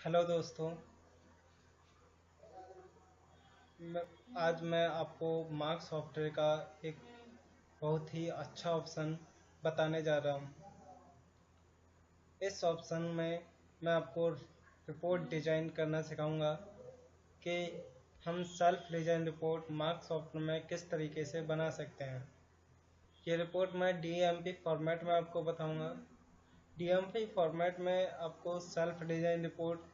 Hello दोस्तों। मैं आज मैं आपको मार्क सॉफ्टवेयर का एक बहुत ही अच्छा ऑप्शन बताने जा रहा हूँ। इस ऑप्शन में मैं आपको रिपोर्ट डिजाइन करना सिखाऊंगा कि हम self design report mark software में किस तरीके से बना सकते हैं। ये रिपोर्ट मैं डीएमपी फॉर्मेट में आपको बताऊंगा। डीएमपी फॉर्मेट में आपको सेल्फ डिजाइन रिपोर्ट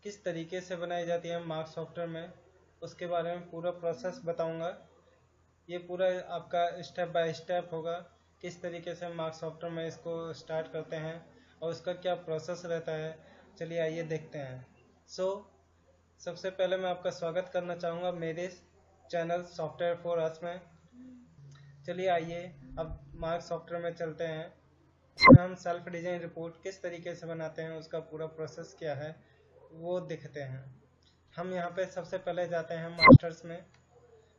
किस तरीके से बनाई जाती है मार्क सॉफ्टवेयर में, उसके बारे में पूरा प्रोसेस बताऊंगा। ये पूरा आपका स्टेप बाय स्टेप होगा, किस तरीके से मार्क सॉफ्टवेयर में इसको स्टार्ट करते हैं और उसका क्या प्रोसेस रहता है। चलिए आइए देखते हैं। सबसे पहले मैं आपका स्वागत करना चाहूँगा मेरे चैनल सॉफ्टवेयर फॉर अस में। चलिए आइए अब मार्क सॉफ्टवेयर में चलते हैं। इसमें हम सेल्फ डिजाइन रिपोर्ट किस तरीके से बनाते हैं, उसका पूरा प्रोसेस क्या है वो देखते हैं। हम यहाँ पे सबसे पहले जाते हैं मास्टर्स में।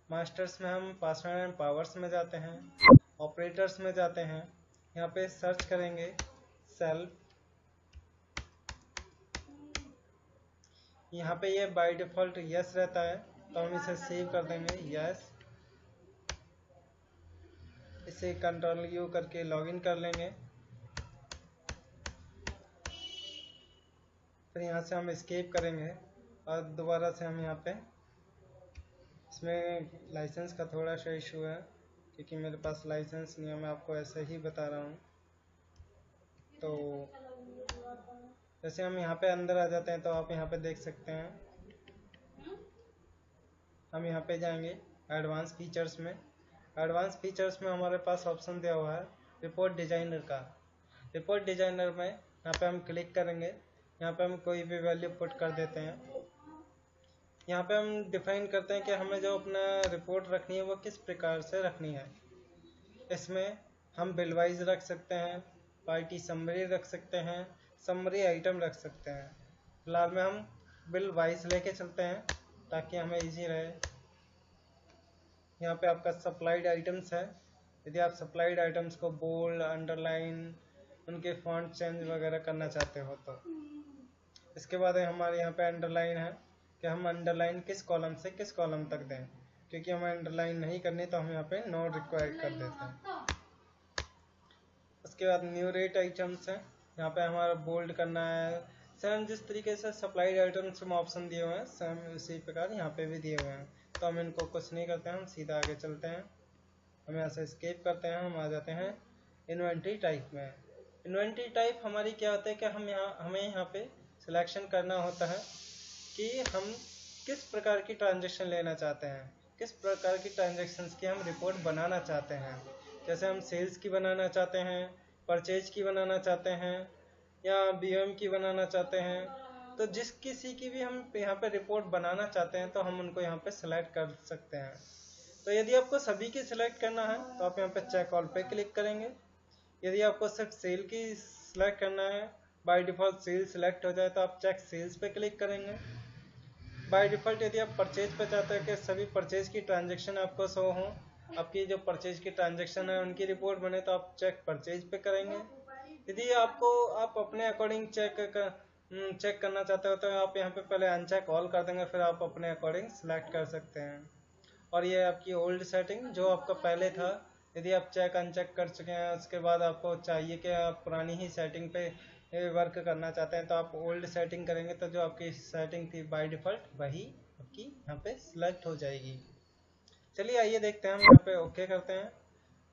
मास्टर्स में हम पासवर्ड एंड पावर्स में जाते हैं, ऑपरेटर्स में जाते हैं। यहाँ पे सर्च करेंगे सेल्फ। यहाँ पे ये बाय डिफ़ॉल्ट यस रहता है, तो हम इसे सेव कर देंगे यस। इसे कंट्रोल यू करके लॉगिन कर लेंगे। फिर यहाँ से हम एस्केप करेंगे और दोबारा से हम यहाँ पे, इसमें लाइसेंस का थोड़ा सा इशू है क्योंकि मेरे पास लाइसेंस नहीं है, मैं आपको ऐसे ही बता रहा हूँ। तो जैसे हम यहाँ पे अंदर आ जाते हैं तो आप यहाँ पे देख सकते हैं, हम यहाँ पे जाएंगे एडवांस फीचर्स में। एडवांस फीचर्स में हमारे पास ऑप्शन दिया हुआ है रिपोर्ट डिजाइनर का। रिपोर्ट डिजाइनर में यहाँ पे हम क्लिक करेंगे। यहाँ पे हम कोई भी वैल्यू पुट कर देते हैं। यहाँ पे हम डिफाइन करते हैं कि हमें जो अपना रिपोर्ट रखनी है वो किस प्रकार से रखनी है। इसमें हम बिल वाइज रख सकते हैं, पार्टी समरी रख सकते हैं, समरी आइटम रख सकते हैं। फिलहाल में हम बिल वाइज लेके चलते हैं ताकि हमें इजी रहे। यहाँ पे आपका सप्लाइड आइटम्स है। यदि आप सप्लाइड आइटम्स को बोल्ड, अंडरलाइन, उनके फॉन्ट चेंज वगैरह करना चाहते हो तो। इसके बाद हमारे यहाँ पे अंडरलाइन है कि हम अंडरलाइन किस कॉलम से किस कॉलम तक दें, क्योंकि हमें अंडरलाइन नहीं करनी तो हम यहाँ पे नॉट रिक्वायर्ड कर देते हैं। उसके बाद न्यू रेट आइटम्स है, यहाँ पे हमारा बोल्ड करना है। सेम जिस तरीके से सप्लाइड आइटम्स में ऑप्शन दिए हुए हैं सेम उसी प्रकार यहाँ पे भी दिए हुए हैं। तो हम इनको कुछ नहीं करते हैं, हम सीधा आगे चलते हैं। हम यहाँ से स्केप करते हैं, हम आ जाते हैं इन्वेंट्री टाइप में। इन्वेंट्री टाइप हमारी क्या होता है कि हमें यहाँ पे सिलेक्शन करना होता है कि हम किस प्रकार की ट्रांजेक्शन लेना चाहते हैं, किस प्रकार की ट्रांजेक्शन्स की हम रिपोर्ट बनाना चाहते हैं। जैसे हम सेल्स की बनाना चाहते हैं, परचेज की बनाना चाहते हैं, या बीओएम की बनाना चाहते हैं। तो जिस किसी की भी हम यहाँ पे रिपोर्ट बनाना चाहते हैं तो हम उनको यहाँ पे सिलेक्ट कर सकते हैं। तो यदि आपको सभी की सिलेक्ट करना है तो आप यहाँ पे चेक ऑल पे क्लिक करेंगे। यदि आपको सिर्फ सेल की सिलेक्ट करना है, बाय डिफ़ॉल्ट सेल सिलेक्ट हो जाए तो आप चेक सेल्स पे क्लिक करेंगे। बाय डिफ़ॉल्ट यदि आप परचेज पे चाहते हैं कि सभी परचेज की ट्रांजेक्शन आपको शो हो, आपकी जो परचेज की ट्रांजेक्शन है उनकी रिपोर्ट बने, तो आप चेक परचेज पे करेंगे। यदि आप अपने अकॉर्डिंग चेक करना चाहते हो तो आप यहाँ पे पहले अनचेक ऑल कर देंगे, फिर आप अपने अकॉर्डिंग सिलेक्ट कर सकते हैं। और ये आपकी ओल्ड सेटिंग जो आपका पहले था, यदि आप चेक अनचेक कर चुके हैं उसके बाद आपको चाहिए कि आप पुरानी ही सेटिंग पे वर्क करना चाहते हैं तो आप ओल्ड सेटिंग करेंगे, तो जो आपकी सेटिंग थी बाय डिफ़ॉल्ट वही आपकी यहाँ पे सिलेक्ट हो जाएगी। चलिए आइए देखते हैं, हम यहाँ पे ओके करते हैं।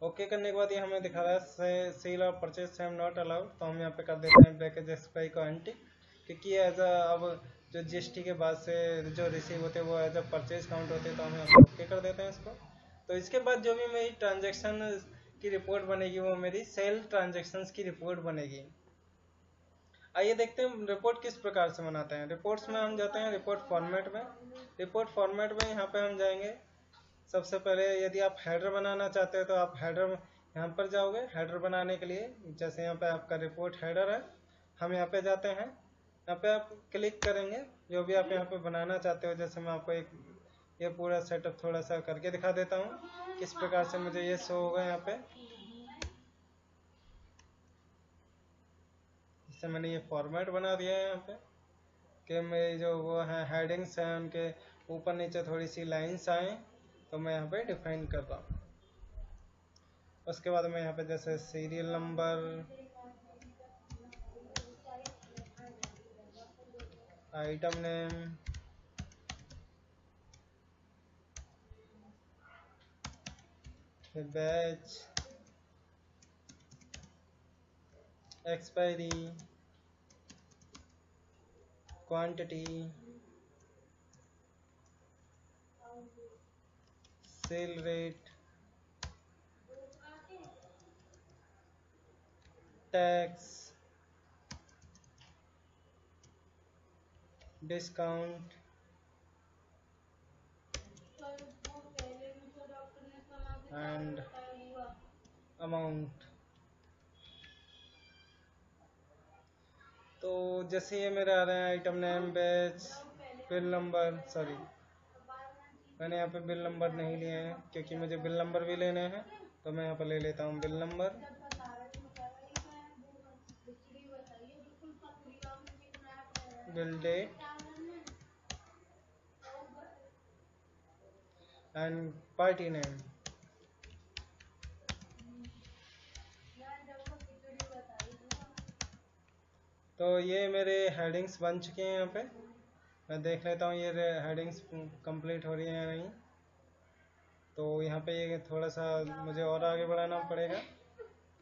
ओके करने के बाद ये हमें दिखा रहा है सेल और परचेज सेम नॉट अलाउड, तो हम यहाँ पे कर देते हैं ब्रेकेज एक्सपाई को एंटी, क्योंकि एज अब जो जीएसटी के बाद से जो रिसीव होते हैं वो एज अ परचेज काउंट होते हैं, तो हम यहाँ पे ओके कर देते हैं इसको। तो इसके बाद जो भी मेरी ट्रांजेक्शन की रिपोर्ट बनेगी वो मेरी सेल ट्रांजेक्शन्स की रिपोर्ट बनेगी। आइए देखते हैं रिपोर्ट किस प्रकार से बनाते हैं। रिपोर्ट्स में हम जाते हैं रिपोर्ट फॉर्मेट में। रिपोर्ट फॉर्मेट में यहाँ पे हम जाएंगे। सबसे पहले यदि आप हेडर बनाना चाहते हो तो आप हेडर यहाँ पर जाओगे। हेडर बनाने के लिए जैसे यहाँ पे आपका रिपोर्ट हेडर है, हम यहाँ पे जाते हैं। यहाँ पे आप क्लिक करेंगे जो भी आप यहाँ पे बनाना चाहते हो। जैसे मैं आपको एक ये पूरा सेटअप थोड़ा सा करके दिखा देता हूँ किस प्रकार से मुझे ये शो होगा। यहाँ पे जैसे मैंने ये फॉर्मेट बना दिया है यहाँ पे कि मेरी जो वो है हेडिंग्स हैं उनके ऊपर नीचे थोड़ी सी लाइंस आए, तो मैं यहाँ पे डिफाइन कर रहा हूँ। उसके बाद मैं यहाँ पे जैसे सीरियल नंबर, आइटम नेम, फिर batch, expiry, quantity, cell rate, tax, discount and amount. तो जैसे ये मेरे आ रहे हैं item name, batch, bill number, sorry मैंने यहाँ पे बिल नंबर नहीं लिए हैं क्योंकि मुझे बिल नंबर भी लेने हैं, तो मैं यहाँ पे ले लेता हूँ bill number, bill date and party name. तो ये मेरे हेडिंग्स बन चुके हैं। यहाँ पे मैं देख लेता हूँ ये हेडिंग्स कंप्लीट हो रही हैं या नहीं। तो यहाँ पे ये थोड़ा सा मुझे और आगे बढ़ाना पड़ेगा,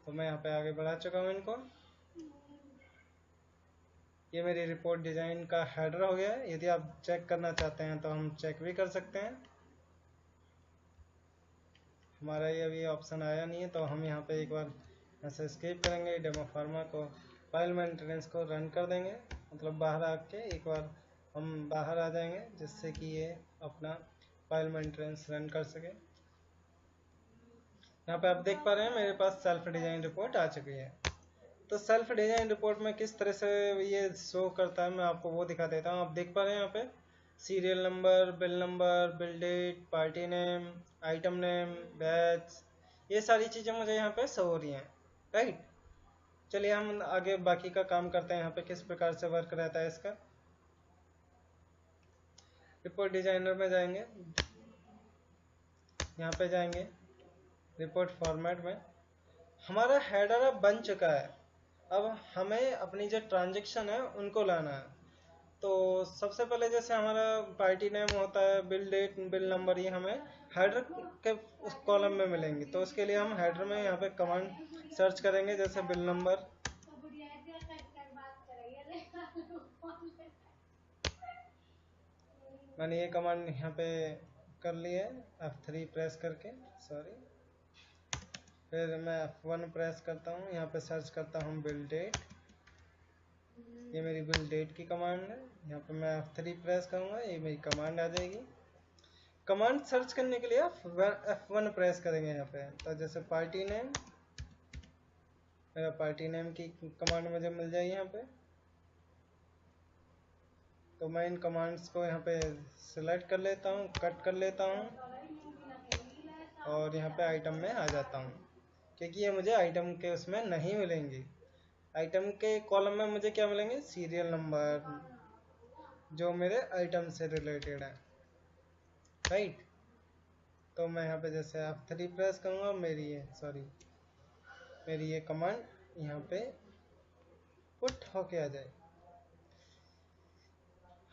तो मैं यहाँ पे आगे बढ़ा चुका हूँ इनको। ये मेरी रिपोर्ट डिज़ाइन का हेडर हो गया है। यदि आप चेक करना चाहते हैं तो हम चेक भी कर सकते हैं। हमारा ये अभी ऑप्शन आया नहीं है, तो हम यहाँ पे एक बार ऐसे स्किप करेंगे, डेमो फार्मा को, फाइल मेंटेनेंस को रन कर देंगे, मतलब बाहर आके एक बार हम बाहर आ जाएंगे जिससे कि ये अपना फाइल मेंटेनेंस रन कर सके। यहाँ पे आप देख पा रहे हैं मेरे पास सेल्फ डिज़ाइन रिपोर्ट आ चुकी है। तो सेल्फ डिज़ाइन रिपोर्ट में किस तरह से ये शो करता है मैं आपको वो दिखा देता हूँ। आप देख पा रहे हैं यहाँ पे serial number, bill date, party name, item name, batch, ये सारी चीज़ें मुझे यहाँ पे शो हो रही हैं, राइट। चलिए हम आगे बाकी का काम करते हैं। यहाँ पे किस प्रकार से वर्क रहता है इसका। रिपोर्ट डिजाइनर में जाएंगे, यहाँ पे जाएंगे रिपोर्ट फॉर्मेट में, हमारा हेडर अब बन चुका है। अब हमें अपनी जो ट्रांजेक्शन है उनको लाना है। तो सबसे पहले जैसे हमारा पार्टी नेम होता है, बिल डेट, बिल नंबर, ये हमें हेडर के उस कॉलम में मिलेंगे। तो उसके लिए हम हेडर में यहाँ पे कमांड सर्च करेंगे, जैसे बिल नंबर, मैंने ये कमांड यहाँ पे कर लिया है F3 प्रेस करके, सॉरी। फिर मैं F1 प्रेस करता हूँ, यहाँ पे सर्च करता हूँ बिल डेट, ये मेरी बिल डेट की कमांड है। यहाँ पे मैं F3 प्रेस करूँगा, ये मेरी कमांड आ जाएगी। कमांड सर्च करने के लिए F1 प्रेस करेंगे यहाँ पे। तो जैसे पार्टी नेम, मेरा पार्टी नेम की कमांड मुझे मिल जाएगी यहाँ पे। तो मैं इन कमांड्स को यहाँ पे सिलेक्ट कर लेता हूँ, कट कर लेता हूँ और यहाँ पे आइटम में आ जाता हूँ, क्योंकि ये मुझे आइटम के उसमें नहीं मिलेंगी। आइटम के कॉलम में मुझे क्या मिलेंगे, सीरियल नंबर, जो मेरे आइटम से रिलेटेड है, राइट। तो मैं यहाँ पे जैसे F3 प्रेस करूँगा, मेरी ये कमांड यहाँ पे पुट होके आ जाए।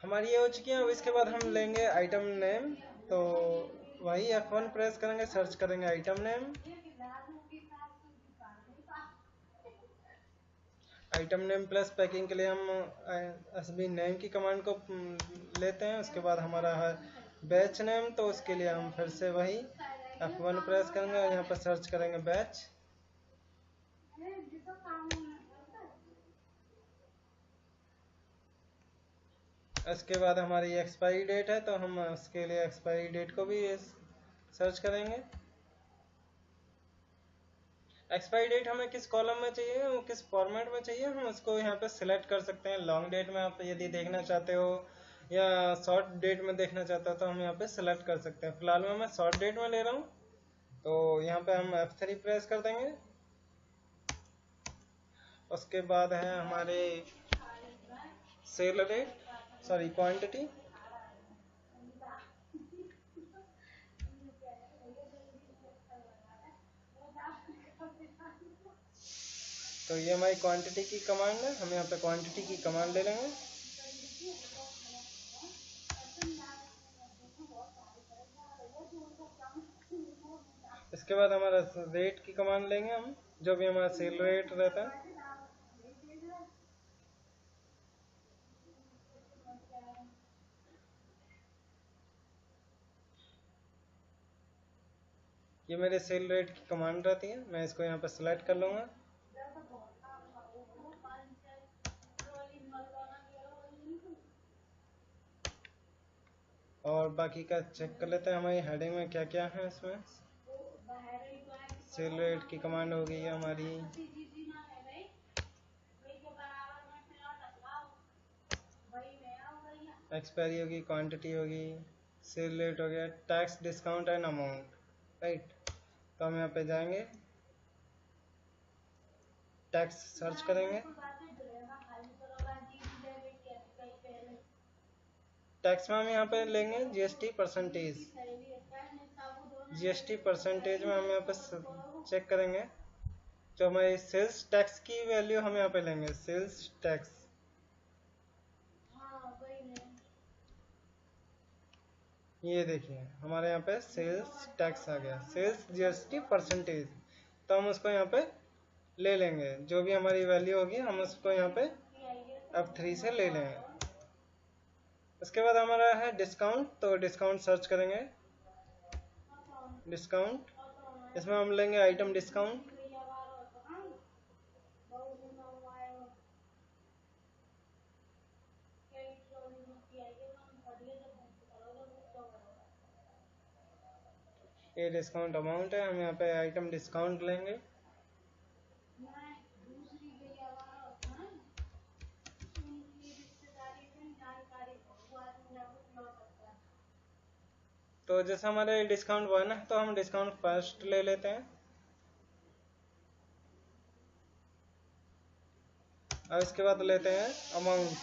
हमारी ये हो चुकी है। अब इसके बाद हम लेंगे आइटम नेम, तो वही F1 प्रेस करेंगे, सर्च करेंगे item name. Item name plus packing के लिए हम SB नेम की कमांड को लेते हैं। उसके बाद हमारा है बैच नेम, तो उसके लिए हम फिर से वही F1 प्रेस करेंगे और यहाँ पर सर्च करेंगे बैच। इसके बाद हमारी एक्सपायरी डेट है, तो हम उसके लिए एक्सपायरी डेट को भी सर्च करेंगे। एक्सपायरी डेट हमें किस कॉलम में चाहिए, वो किस फॉर्मेट में चाहिए, हम उसको यहाँ पे सिलेक्ट कर सकते हैं। लॉन्ग डेट में आप यदि देखना चाहते हो या शॉर्ट डेट में देखना चाहते हो तो हम यहाँ पे सिलेक्ट कर सकते हैं। फिलहाल में मैं शॉर्ट डेट में ले रहा हूँ, तो यहाँ पे हम F3 प्रेस कर देंगे। उसके बाद है हमारे सेल रेट। Sorry quantity. तो ये हमारी क्वांटिटी की कमांड है, हम यहाँ पे क्वांटिटी की कमांड ले लेंगे। इसके बाद हमारा रेट की कमांड लेंगे हम, जो भी हमारा सेल रेट रहता है। ये मेरे सेल रेट की कमांड रहती है, मैं इसको यहाँ पे सिलेक्ट कर लूँगा। और बाकी का चेक कर लेते हैं हमारी हेडिंग में क्या क्या है। इसमें सेल रेट की कमांड हो गई है हमारी, एक्सपायरी होगी, क्वांटिटी होगी, सेल रेट हो गया, tax discount and amount, right. तो हम यहाँ पे जाएंगे, टैक्स सर्च करेंगे, टैक्स में हम यहाँ पे लेंगे जीएसटी परसेंटेज। जीएसटी परसेंटेज में हम यहाँ पे चेक करेंगे, जो हमारी सेल्स टैक्स की वैल्यू हम यहाँ पे लेंगे, सेल्स टैक्स। ये देखिए हमारे यहाँ पे सेल्स टैक्स आ गया, सेल्स जीएसटी परसेंटेज। तो हम उसको यहाँ पे ले लेंगे, जो भी हमारी वैल्यू होगी हम उसको यहाँ पे F3 से ले लेंगे। उसके बाद हमारा है डिस्काउंट, तो डिस्काउंट सर्च करेंगे, डिस्काउंट। इसमें हम लेंगे आइटम डिस्काउंट। ये डिस्काउंट अमाउंट है, हम यहाँ पे आइटम डिस्काउंट लेंगे। तो जैसे हमारे डिस्काउंट 1 है तो हम डिस्काउंट फर्स्ट ले लेते हैं। और इसके बाद लेते हैं अमाउंट।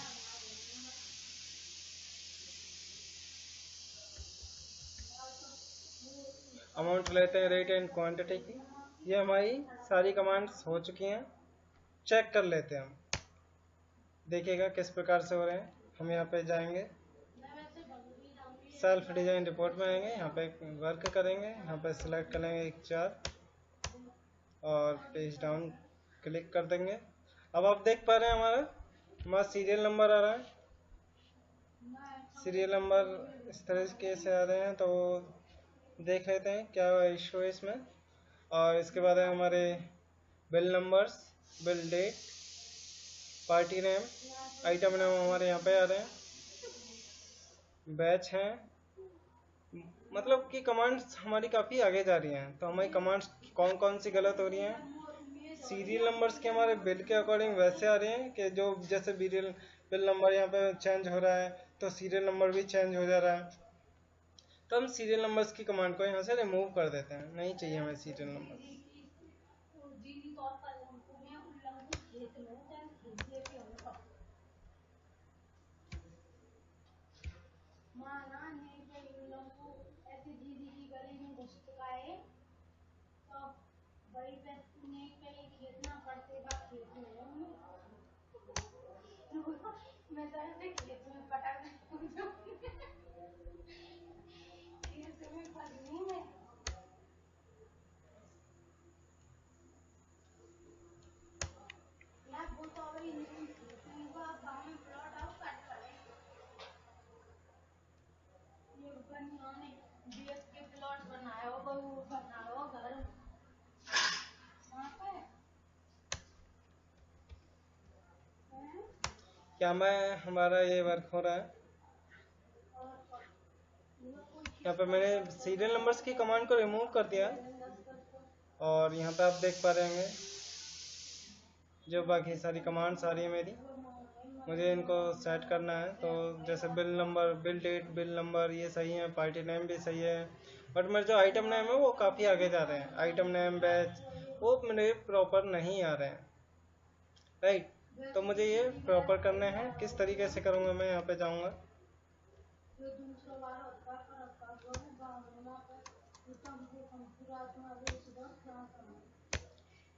अमाउंट लेते हैं रेट एंड क्वांटिटी की। ये हमारी सारी कमांड्स हो चुकी हैं, चेक कर लेते हैं हम, देखिएगा किस प्रकार से हो रहे हैं। हम यहाँ पे जाएंगे, सेल्फ डिजाइन रिपोर्ट में आएंगे, यहाँ पे वर्क करेंगे, यहाँ पे सिलेक्ट करेंगे एक चार्ट और पेज डाउन क्लिक कर देंगे। अब आप देख पा रहे हैं हमारा सीरियल नंबर आ रहा है। सीरियल नंबर इस तरीके से आ रहे हैं, तो देख लेते हैं क्या इशू है इसमें। और इसके बाद है हमारे bill numbers, bill date, party name, item name हमारे यहाँ पे आ रहे हैं, बैच हैं। मतलब कि कमांड्स हमारी काफ़ी आगे जा रही हैं। तो हमारी कमांड्स कौन कौन सी गलत हो रही हैं, सीरियल नंबर्स के हमारे बिल के अकॉर्डिंग वैसे आ रहे हैं कि जो जैसे बिल नंबर यहाँ पे चेंज हो रहा है तो सीरियल नंबर भी चेंज हो जा रहा है। तो हम सीरियल नंबर्स की कमांड को यहाँ से रिमूव कर देते हैं, नहीं चाहिए हमें सीरियल नंबर। क्या मैं हमारा ये वर्क हो रहा है। यहाँ पे मैंने सीरियल नंबर्स की कमांड को रिमूव कर दिया और यहाँ पे आप देख पा रहे होंगे जो बाकी सारी कमांड्स आ रही है मेरी, मुझे इनको सेट करना है। तो जैसे bill number, bill date, bill number ये सही है, पार्टी नेम भी सही है, बट मेरे जो आइटम नेम है वो काफ़ी आगे जा रहे हैं। आइटम नेम, बैच वो मेरे प्रॉपर नहीं आ रहे हैं, राइट। तो मुझे ये प्रॉपर करने हैं। किस तरीके से करूँगा मैं, यहाँ पे जाऊँगा,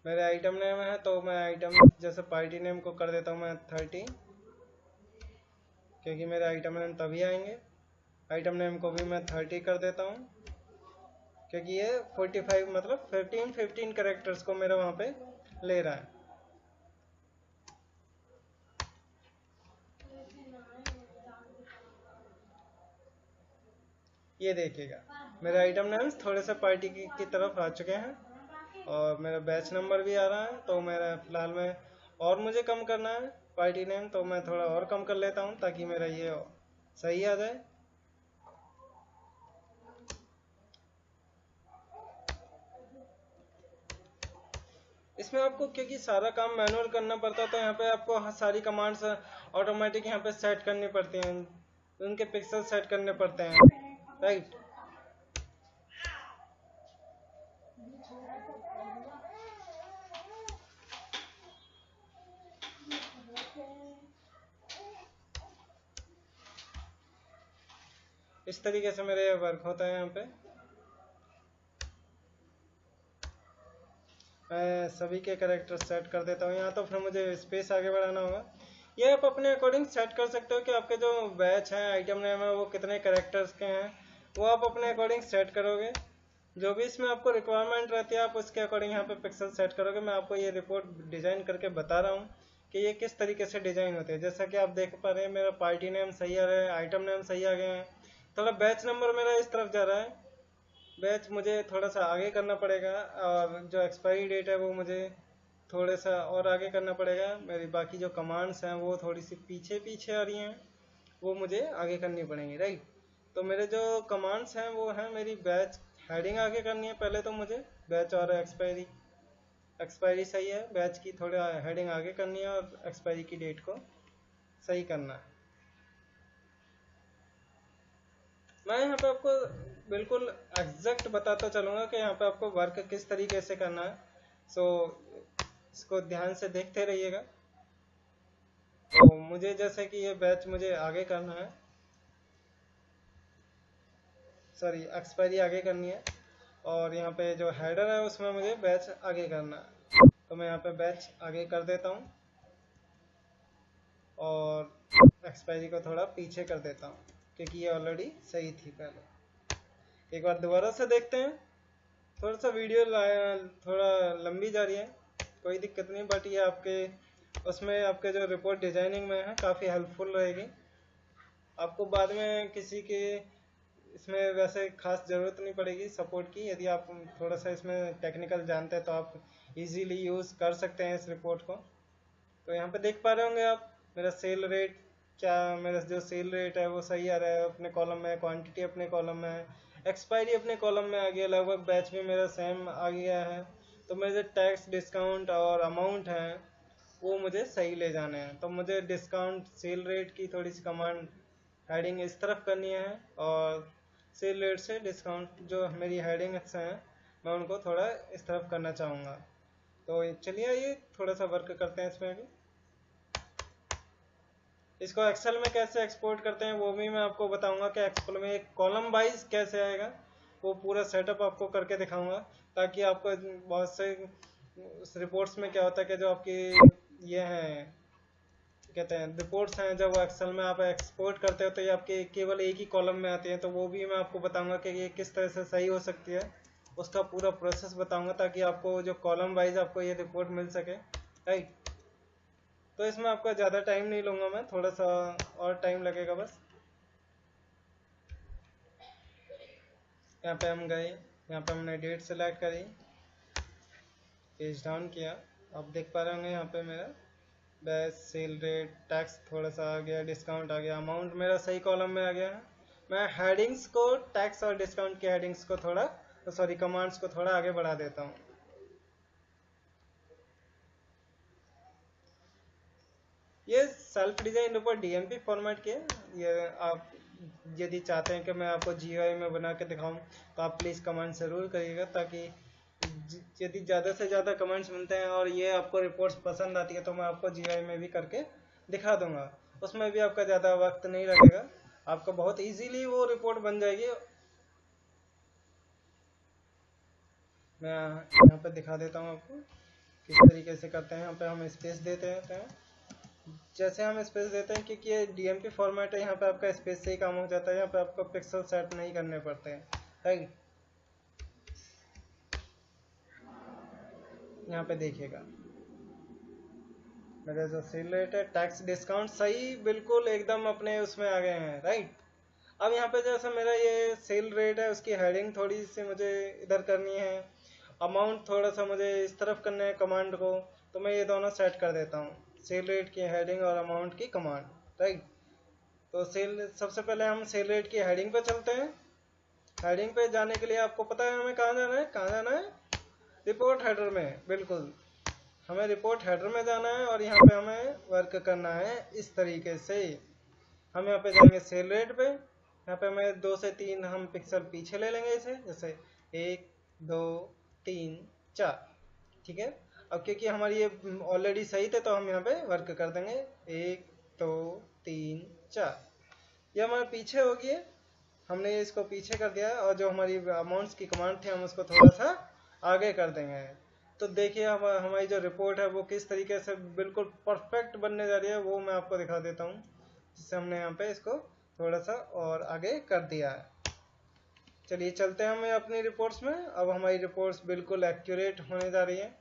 मेरे आइटम नेम है तो मैं आइटम जैसे पार्टी नेम को कर देता हूँ मैं 30, क्योंकि मेरे आइटम नेम तभी आएंगे। आइटम नेम को भी मैं 30 कर देता हूँ, क्योंकि ये 45 मतलब 15 कैरेक्टर्स को मेरा वहाँ पे ले रहा है। ये देखिएगा मेरे आइटम नेम्स थोड़े से पार्टी की तरफ आ चुके हैं और मेरा बैच नंबर भी आ रहा है। तो मेरा फिलहाल में और मुझे कम करना है पार्टी नेम, तो मैं थोड़ा और कम कर लेता हूँ ताकि मेरा ये सही आ जाए। इसमें आपको क्योंकि सारा काम मैनुअल करना पड़ता है, तो यहाँ पे आपको सारी कमांड्स ऑटोमेटिक यहाँ पे सेट करनी पड़ती हैं, उनके पिक्सल सेट करने पड़ते हैं, राइट। इस तरीके से मेरे वर्क होता है। यहाँ पे मैं सभी के कैरेक्टर सेट कर देता हूँ। यहाँ तो फिर मुझे स्पेस आगे बढ़ाना होगा। ये आप अपने अकॉर्डिंग सेट कर सकते हो कि आपके जो बैच हैं, आइटम नेम है, वो कितने कैरेक्टर्स के हैं, वो आप अपने अकॉर्डिंग सेट करोगे। जो भी इसमें आपको रिक्वायरमेंट रहती है आप उसके अकॉर्डिंग यहाँ पे पिक्सल सेट करोगे। मैं आपको ये रिपोर्ट डिजाइन करके बता रहा हूँ कि ये किस तरीके से डिजाइन होते हैं। जैसा कि आप देख पा रहे हैं मेरा पार्टी नेम सही आ रहा है, आइटम नेम सही आ गए हैं। थोड़ा बैच नंबर मेरा इस तरफ जा रहा है, बैच मुझे थोड़ा सा आगे करना पड़ेगा, और जो एक्सपायरी डेट है वो मुझे थोड़ा सा और आगे करना पड़ेगा। मेरी बाकी जो कमांड्स हैं वो थोड़ी सी पीछे पीछे आ रही हैं, वो मुझे आगे करनी पड़ेंगी, राइट। तो मेरे जो कमांड्स हैं वो हैं, मेरी बैच हेडिंग आगे करनी है पहले, तो मुझे बैच और एक्सपायरी, एक्सपायरी सही है, बैच की थोड़ा हेडिंग आगे करनी है और एक्सपायरी की डेट को सही करना है। मैं यहाँ पे आपको बिल्कुल एग्जैक्ट बताता चलूँगा कि यहाँ पे आपको वर्क किस तरीके से करना है। सो इसको ध्यान से देखते रहिएगा। तो मुझे जैसे कि ये बैच मुझे आगे करना है, सॉरी एक्सपायरी आगे करनी है, और यहाँ पे जो हेडर है उसमें मुझे बैच आगे करना है। तो मैं यहाँ पे बैच आगे कर देता हूँ और एक्सपायरी को थोड़ा पीछे कर देता हूँ, क्योंकि ये ऑलरेडी सही थी पहले। एक बार दोबारा से देखते हैं। थोड़ा सा वीडियो थोड़ा लंबी जा रही है, कोई दिक्कत नहीं, बट ये आपके उसमें आपके जो रिपोर्ट डिजाइनिंग में है काफ़ी हेल्पफुल रहेगी। आपको बाद में किसी के इसमें वैसे खास ज़रूरत नहीं पड़ेगी सपोर्ट की। यदि आप थोड़ा सा इसमें टेक्निकल जानते हैं तो आप इजीली यूज़ कर सकते हैं इस रिपोर्ट को। तो यहाँ पे देख पा रहे होंगे आप मेरा सेल रेट, क्या मेरा जो सेल रेट है वो सही आ रहा है अपने कॉलम में, क्वांटिटी अपने कॉलम में है, एक्सपायरी अपने कॉलम में आ गया, लगभग बैच में मेरा सेम आ गया है। तो मेरे जो टैक्स, डिस्काउंट और अमाउंट हैं वो मुझे सही ले जाने हैं। तो मुझे डिस्काउंट सेल रेट की थोड़ी सी कमांड हेडिंग इस तरफ करनी है, और सेल रेट से डिस्काउंट जो मेरी हेडिंग्स हैं मैं उनको थोड़ा इस तरफ करना चाहूँगा। तो चलिए ये थोड़ा सा वर्क करते हैं इसमें भी। इसको एक्सेल में कैसे एक्सपोर्ट करते हैं वो भी मैं आपको बताऊंगा कि एक्सेल में एक कॉलम वाइज कैसे आएगा, वो पूरा सेटअप आपको करके दिखाऊंगा, ताकि आपको बहुत से रिपोर्ट्स में क्या होता है कि जो आपकी ये हैं कहते हैं रिपोर्ट्स हैं, जब वो एक्सेल में आप एक्सपोर्ट करते हो तो ये आपके केवल एक ही कॉलम में आती हैं। तो वो भी मैं आपको बताऊंगा कि ये किस तरह से सही हो सकती है, उसका पूरा प्रोसेस बताऊंगा, ताकि आपको जो कॉलम वाइज आपको ये रिपोर्ट मिल सके, राइट। तो इसमें आपका ज़्यादा टाइम नहीं लूँगा मैं, थोड़ा सा और टाइम लगेगा बस। यहाँ पे हम गए, यहाँ पे हमने डेट सेलेक्ट करी, पेज डाउन किया, आप देख पा रहे होंगे यहाँ पे मेरा बैच, सेल रेट, टैक्स थोड़ा सा आ गया, डिस्काउंट आ गया, अमाउंट मेरा सही कॉलम में आ गया है। मैं हेडिंग्स को, टैक्स और डिस्काउंट की हेडिंग्स को थोड़ा, सॉरी कमांड्स को थोड़ा आगे बढ़ा देता हूँ। ये self design report DMP format की है। ये आप यदि चाहते हैं कि मैं आपको जीयूआई में बना के दिखाऊं तो आप प्लीज़ कमेंट ज़रूर करिएगा, ताकि यदि ज़्यादा से ज़्यादा कमेंट्स मिलते हैं और ये आपको रिपोर्ट्स पसंद आती है तो मैं आपको जीआई में भी करके दिखा दूंगा। उसमें भी आपका ज़्यादा वक्त नहीं लगेगा, आपको बहुत इजीली वो रिपोर्ट बन जाएगी। मैं यहाँ पे दिखा देता हूँ आपको किस तरीके से करते हैं। यहाँ पे हम स्पेस देते हैं, जैसे हम स्पेस देते हैं क्योंकि ये डीएमपी फॉर्मेट है, यहाँ पे आपका स्पेस से ही काम हो जाता है, यहाँ पे आपको पिक्सल सेट नहीं करने पड़ते हैं, राइट। यहाँ पे देखिएगा मेरा जो सेल रेट है, टैक्स डिस्काउंट सही बिल्कुल एकदम अपने उसमें आ गए हैं, राइट। अब यहाँ पे जैसे मेरा ये सेल रेट है उसकी हेडिंग थोड़ी सी मुझे इधर करनी है, अमाउंट थोड़ा सा मुझे इस तरफ करना है कमांड को, तो मैं ये दोनों सेट कर देता हूँ, सेल रेट की हेडिंग और अमाउंट की कमांड, राइट। तो सेल सबसे पहले हम सेल रेट की हेडिंग पे चलते हैं। हेडिंग पे जाने के लिए आपको पता है हमें कहाँ जाना है, कहाँ जाना है, रिपोर्ट हेडर में, बिल्कुल हमें रिपोर्ट हेडर में जाना है और यहाँ पे हमें वर्क करना है इस तरीके से। हम यहाँ पे जाएंगे सेल रेट पे, यहाँ पे हमें 2 से 3 हम पिक्सल पीछे ले लेंगे इसे, जैसे 1 2 3 4, ठीक है। अब क्योंकि हमारी ये ऑलरेडी सही थे तो हम यहाँ पे वर्क कर देंगे 1 2 3 4, ये हमारे पीछे हो गया, हमने इसको पीछे कर दिया और जो हमारी अमाउंट्स की कमांड थी हम उसको थोड़ा सा आगे कर देंगे। तो देखिए हमारी जो रिपोर्ट है वो किस तरीके से बिल्कुल परफेक्ट बनने जा रही है, वो मैं आपको दिखा देता हूँ, जिससे हमने यहाँ पे इसको थोड़ा सा और आगे कर दिया है। चलिए चलते हैं हमें अपनी रिपोर्ट्स में। अब हमारी रिपोर्ट्स बिल्कुल एक्यूरेट होने जा रही है,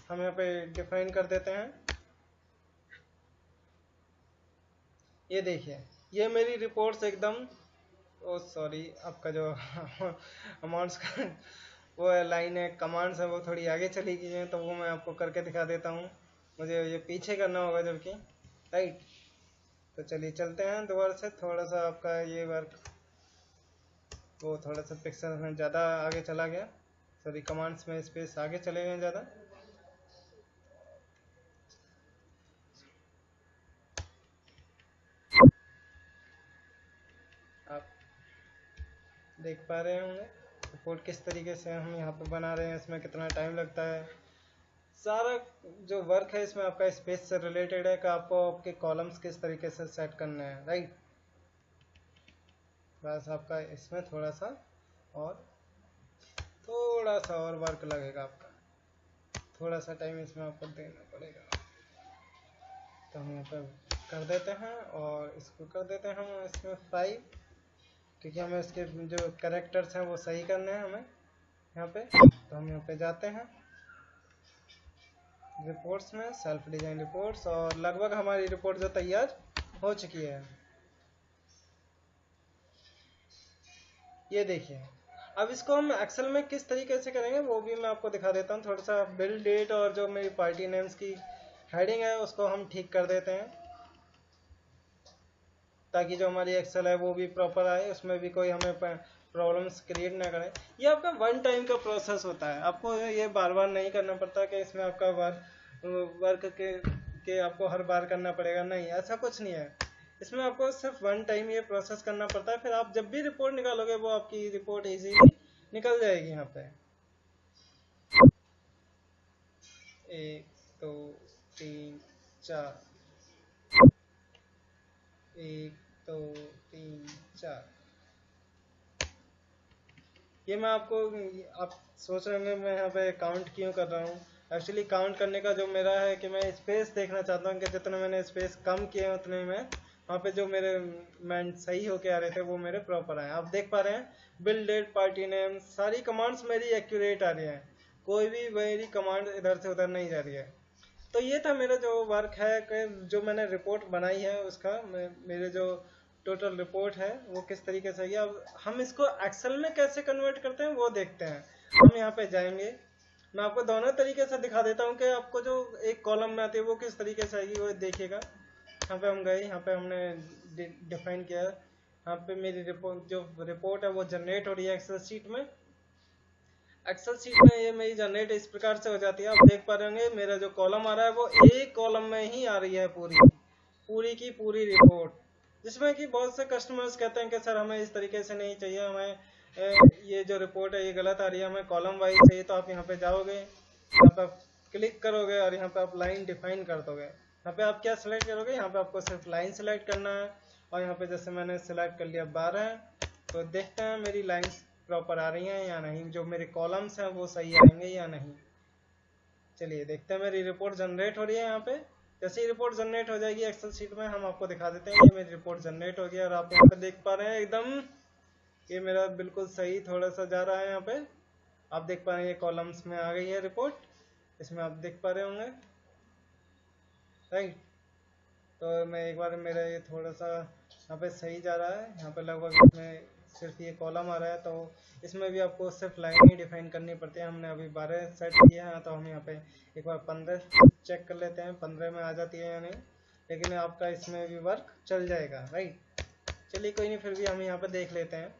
हम यहाँ पे डिफाइन कर देते हैं। ये देखिए ये मेरी रिपोर्ट्स एकदम, ओ सॉरी आपका जो अमाउंट्स का वो लाइन है, कमांड्स है वो थोड़ी आगे चली गई है, तो वो मैं आपको करके दिखा देता हूँ, मुझे ये पीछे करना होगा जबकि, राइट। तो चलिए चलते हैं दोबारा से, थोड़ा सा आपका ये वर्क वो थोड़ा सा पिक्सल में ज़्यादा आगे चला गया, सॉरी कमांड्स में स्पेस आगे चले गए ज़्यादा। आप देख पा रहे होंगे रिपोर्ट किस तरीके से हम यहाँ पे बना रहे हैं, इसमें कितना टाइम लगता है। सारा जो वर्क है इसमें आपका स्पेस से रिलेटेड है कि आपको आपके कॉलम्स किस तरीके से सेट करने हैं, राइट। बस आपका इसमें थोड़ा सा और वर्क लगेगा, आपका थोड़ा सा टाइम इसमें आपको देना पड़ेगा। तो हम यहाँ पर कर देते हैं और इसको कर देते हैं हम इसमें 5, क्योंकि हमें इसके जो कैरेक्टर्स हैं वो सही करने हैं हमें यहाँ पे। तो हम यहाँ पे जाते हैं रिपोर्ट्स में, सेल्फ डिजाइन रिपोर्ट्स, और लगभग हमारी रिपोर्ट जो तैयार हो चुकी है। ये देखिए अब इसको हम एक्सेल में किस तरीके से करेंगे वो भी मैं आपको दिखा देता हूँ। थोड़ा सा बिल डेट और जो मेरी पार्टी नेम्स की हेडिंग है उसको हम ठीक कर देते हैं, ताकि जो हमारी एक्सेल है वो भी प्रॉपर आए, उसमें भी कोई हमें प्रॉब्लम्स क्रिएट ना करें। ये आपका वन टाइम का प्रोसेस होता है, आपको ये बार बार नहीं करना पड़ता कि इसमें आपका वर्क के आपको हर बार करना पड़ेगा, नहीं ऐसा कुछ नहीं है। इसमें आपको सिर्फ वन टाइम ये प्रोसेस करना पड़ता है, फिर आप जब भी रिपोर्ट निकालोगे वो आपकी रिपोर्ट इजीली निकल जाएगी। यहाँ पे 1 2 3 4, 1 2 3 4, ये मैं आपको, आप सोच रहे होंगे मैं यहाँ पे काउंट क्यों कर रहा हूँ। एक्चुअली काउंट करने का जो मेरा है कि मैं स्पेस देखना चाहता हूँ कि जितने मैंने स्पेस कम किए उतने में वहाँ पे जो मेरे मैन सही होके आ रहे थे वो मेरे प्रॉपर आए। आप देख पा रहे हैं बिल डेट पार्टी नेम सारी कमांड्स मेरी एक्यूरेट आ रही हैं, कोई भी मेरी कमांड इधर से उधर नहीं जा रही है। तो ये था मेरा जो वर्क है कि जो मैंने रिपोर्ट बनाई है उसका मेरे जो टोटल रिपोर्ट है वो किस तरीके से है। अब हम इसको एक्सेल में कैसे कन्वर्ट करते हैं वो देखते हैं। हम यहाँ पे जाएंगे, मैं आपको दोनों तरीके से दिखा देता हूँ कि आपको जो एक कॉलम में आती है वो किस तरीके से आएगी वो देखिएगा। यहाँ पे हम गए, यहाँ पे हमने डिफाइन किया, यहाँ पे मेरी रिपोर्ट जो रिपोर्ट है वो जनरेट हो रही है एक्सेल शीट में। एक्सेल शीट में ये मेरी जनरेट इस प्रकार से हो जाती है, आप देख पा रहे होंगे मेरा जो कॉलम आ रहा है वो एक कॉलम में ही आ रही है पूरी की पूरी रिपोर्ट, जिसमें कि बहुत से कस्टमर्स कहते हैं कि सर हमें इस तरीके से नहीं चाहिए, हमें ये जो रिपोर्ट है ये गलत आ रही है, हमें कॉलम वाइज चाहिए। तो आप यहाँ पे जाओगे, यहाँ पे आप क्लिक करोगे और यहाँ पे आप लाइन डिफाइन कर दोगे। यहाँ पे आप क्या सिलेक्ट करोगे, यहाँ पे आपको सिर्फ लाइन सिलेक्ट करना है और यहाँ पे जैसे मैंने सिलेक्ट कर लिया 12, तो देखते हैं मेरी लाइंस प्रॉपर आ रही हैं या नहीं, जो मेरे कॉलम्स हैं वो सही आएंगे या नहीं। चलिए देखते हैं, मेरी रिपोर्ट जनरेट हो रही है। यहाँ पे जैसे ही रिपोर्ट जनरेट हो जाएगी एक्सेल शीट में, हम आपको दिखा देते हैं ये मेरी रिपोर्ट जनरेट हो गई और आप यहाँ पे देख पा रहे हैं एकदम ये मेरा बिल्कुल सही थोड़ा सा जा रहा है। यहाँ पे आप देख पा रहे हैं ये कॉलम्स में आ गई है रिपोर्ट, इसमें आप देख पा रहे होंगे, राइट। तो मैं एक बार, मेरा ये थोड़ा सा यहाँ पे सही जा रहा है, यहाँ पे लगभग इसमें सिर्फ ये कॉलम आ रहा है, तो इसमें भी आपको सिर्फ लाइन ही डिफाइन करनी पड़ती है। हमने अभी 12 सेट किया है, तो हम यहाँ पे एक बार 15 चेक कर लेते हैं 15 में आ जाती है या नहीं, लेकिन आपका इसमें भी वर्क चल जाएगा, राइट। चलिए कोई नहीं, फिर भी हम यहाँ पे देख लेते हैं।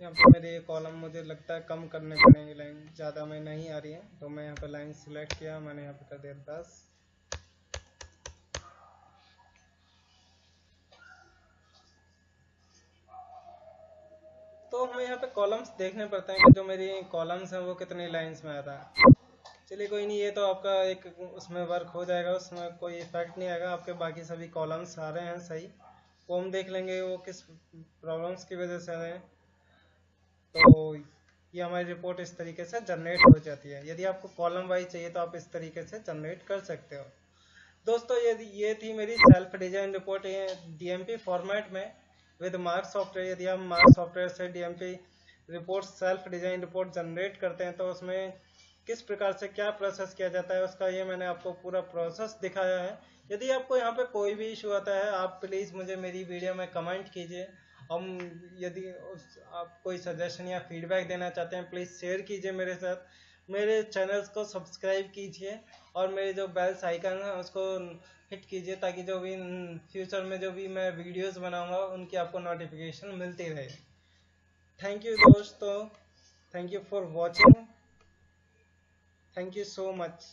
यहाँ पे मेरे ये कॉलम मुझे लगता है कम करने पड़ेंगे, लाइन ज़्यादा में नहीं आ रही है, तो मैं यहाँ पे लाइन सिलेक्ट किया, मैंने यहाँ पे कर दिया 10। तो हमें यहाँ पे कॉलम्स देखने पड़ते हैं कि जो मेरी कॉलम्स हैं वो कितनी लाइंस में आ रहा है। चलिए कोई नहीं, ये तो आपका एक उसमें वर्क हो जाएगा, उसमें कोई इफेक्ट नहीं आएगा, आपके बाकी सभी कॉलम्स आ रहे हैं सही। वो हम देख लेंगे वो किस प्रॉब्लम्स की वजह से आ रहे हैं। तो ये हमारी रिपोर्ट इस तरीके से जनरेट हो जाती है। यदि आपको कॉलम वाइज चाहिए तो आप इस तरीके से जनरेट कर सकते हो। दोस्तों ये थी मेरी self design report DMP format में विद मार्क सॉफ्टवेयर। यदि हम मार्क सॉफ्टवेयर से DMP report self design report generate करते हैं तो उसमें किस प्रकार से क्या प्रोसेस किया जाता है उसका ये मैंने आपको पूरा प्रोसेस दिखाया है। यदि आपको यहाँ पे कोई भी इशू आता है आप प्लीज़ मुझे मेरी वीडियो में कमेंट कीजिए। हम यदि आप कोई सजेशन या फीडबैक देना चाहते हैं प्लीज़ शेयर कीजिए मेरे साथ। मेरे चैनल्स को सब्सक्राइब कीजिए और मेरे जो बेल्स आइकन है उसको हिट कीजिए ताकि जो भी फ्यूचर में जो भी मैं वीडियोस बनाऊंगा उनकी आपको नोटिफिकेशन मिलती रहे। थैंक यू दोस्तों, thank you for watching, thank you so much.